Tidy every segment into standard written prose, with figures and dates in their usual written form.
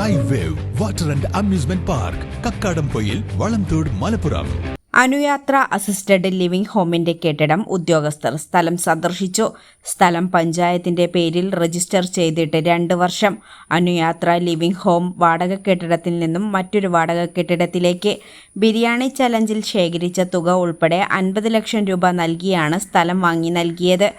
Sky wave water and amusement park, Kakkadampoyil, Valamthode, Malappuram. Anuyathra assisted living ഹോമിന്റെ കെട്ടിടം ഉദ്യോഗസ്ഥർ സ്ഥലം സന്ദർശിച്ചു. സ്ഥലം പഞ്ചായത്തിന്റെ പേരിൽ രജിസ്റ്റർ ചെയ്തിട്ട് 2 വർഷം. അനുയാത്ര ലിവിംഗ് ഹോം വാടക കെട്ടിടത്തിൽ നിന്നും മറ്റൊരു വാടക കെട്ടിടത്തിലേക്ക് ബിരിയാണി ചലഞ്ചിൽ ശേഖരിച്ച തുക ഉൾപ്പെടെ 50 ലക്ഷം രൂപ നൽകിയാണ് സ്ഥലം വാങ്ങി നൽകിയത്.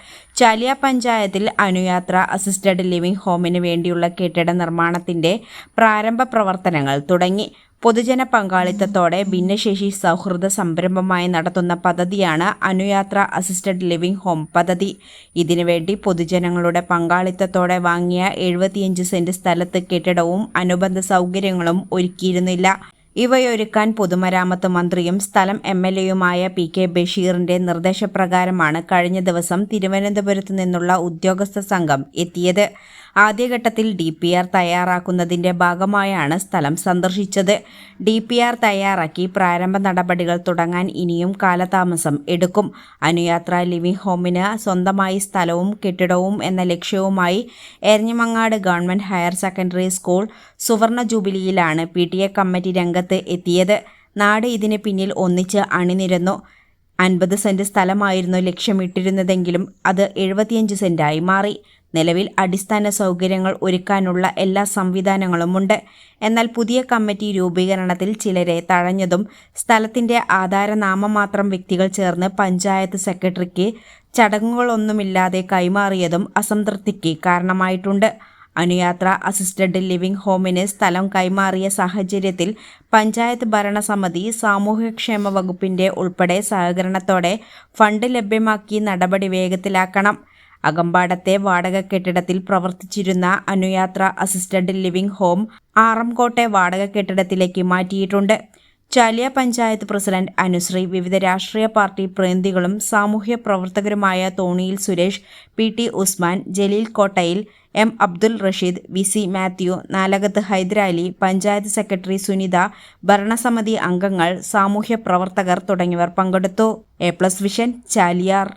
ചാലിയ പഞ്ചായത്തിൽ അനുയാത്ര അസിസ്റ്റഡ് ലിവിംഗ് ഹോമിന് വേണ്ടിയുള്ള കെട്ടിട നിർമ്മാണത്തിന്റെ പ്രാരംഭ പ്രവർത്തനങ്ങൾ തുടങ്ങി. പൊതുജന പങ്കാളിത്തത്തോടെ ഭിന്നശേഷി സൗഹൃദ സംരംഭമായി നടത്തുന്ന പദ്ധതിയാണ് അനുയാത്ര അസിസ്റ്റഡ് ലിവിംഗ് ഹോം പദ്ധതി. ഇതിനുവേണ്ടി പൊതുജനങ്ങളുടെ പങ്കാളിത്തത്തോടെ വാങ്ങിയ 75 സെന്റ് സ്ഥലത്ത് കെട്ടിടവും അനുബന്ധ സൗകര്യങ്ങളും ഒരുക്കിയിരുന്നില്ല. ഇവയൊരുക്കാൻ പൊതുമരാമത്ത് മന്ത്രിയും സ്ഥലം MLAയുമായ PK ബഷീറിന്റെ നിർദ്ദേശപ്രകാരമാണ് കഴിഞ്ഞ ദിവസം തിരുവനന്തപുരത്തു നിന്നുള്ള ഉദ്യോഗസ്ഥ സംഘം എത്തിയത്. ആദ്യഘട്ടത്തിൽ DPR തയ്യാറാക്കുന്നതിന്റെ ഭാഗമായാണ് സ്ഥലം സന്ദർശിച്ചത്. DPR തയ്യാറാക്കി പ്രാരംഭ നടപടികൾ തുടങ്ങാൻ ഇനിയും കാലതാമസം എടുക്കും. അനുയാത്ര ലിവിംഗ് ഹോമിന് സ്വന്തമായി സ്ഥലവും കെട്ടിടവും എന്ന ലക്ഷ്യവുമായി Eranhimangad government higher secondary school സുവർണ ജൂബിലിയിലാണ് PTA കമ്മിറ്റി രംഗത്ത് എത്തിയത്. നാട് ഇതിന് പിന്നിൽ ഒന്നിച്ച് അണിനിരന്നു. 50 സെന്റ് സ്ഥലമായിരുന്നു ലക്ഷ്യമിട്ടിരുന്നതെങ്കിലും അത് 75 സെന്റായി മാറി. നിലവിൽ അടിസ്ഥാന സൗകര്യങ്ങൾ ഒരുക്കാനുള്ള എല്ലാ സംവിധാനങ്ങളുമുണ്ട്. എന്നാൽ പുതിയ കമ്മിറ്റി രൂപീകരണത്തിൽ ചിലരെ തഴഞ്ഞതും സ്ഥലത്തിന്റെ ആധാരനാമം മാത്രം വ്യക്തികൾ ചേർന്ന് പഞ്ചായത്ത് സെക്രട്ടറിക്ക് ചടങ്ങുകളൊന്നുമില്ലാതെ കൈമാറിയതും അസംതൃപ്തിക്ക് കാരണമായിട്ടുണ്ട്. അനുയാത്ര അസിസ്റ്റഡ് ലിവിംഗ് ഹോമിന് സ്ഥലം കൈമാറിയ സാഹചര്യത്തിൽ പഞ്ചായത്ത് ഭരണസമിതി സാമൂഹ്യക്ഷേമ വകുപ്പിന്റെ ഉൾപ്പെടെ സഹകരണത്തോടെ ഫണ്ട് ലഭ്യമാക്കി നടപടി വേഗത്തിലാക്കണം. അകമ്പാടത്തെ വാടക കെട്ടിടത്തിൽ പ്രവർത്തിച്ചിരുന്ന അനുയാത്ര അസിസ്റ്റഡ് ലിവിംഗ് ഹോം ആറംകോട്ടെ വാടക കെട്ടിടത്തിലേക്ക് മാറ്റിയിട്ടുണ്ട്. ചാലിയ പഞ്ചായത്ത് പ്രസിഡന്റ് അനുശ്രീ, വിവിധ രാഷ്ട്രീയ പാർട്ടി പ്രതിനിധികളും സാമൂഹ്യ പ്രവർത്തകരുമായ തോണിയിൽ Suresh, PT Usman, Jaleel Kottayil, M Abdul Rasheed, VC Mathew, Nalakath Hyderali, panchayat secretary Sunitha, ഭരണസമിതി അംഗങ്ങൾ, സാമൂഹ്യ പ്രവർത്തകർ തുടങ്ങിയവർ പങ്കെടുത്തു. A+ vision, Chaliyar.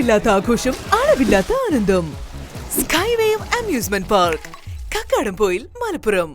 ഇല്ലാത്ത ആഘോഷം, അളവില്ലാത്ത ആനന്ദം. Sky wave amusement park, Kakkadampoyil, Malappuram.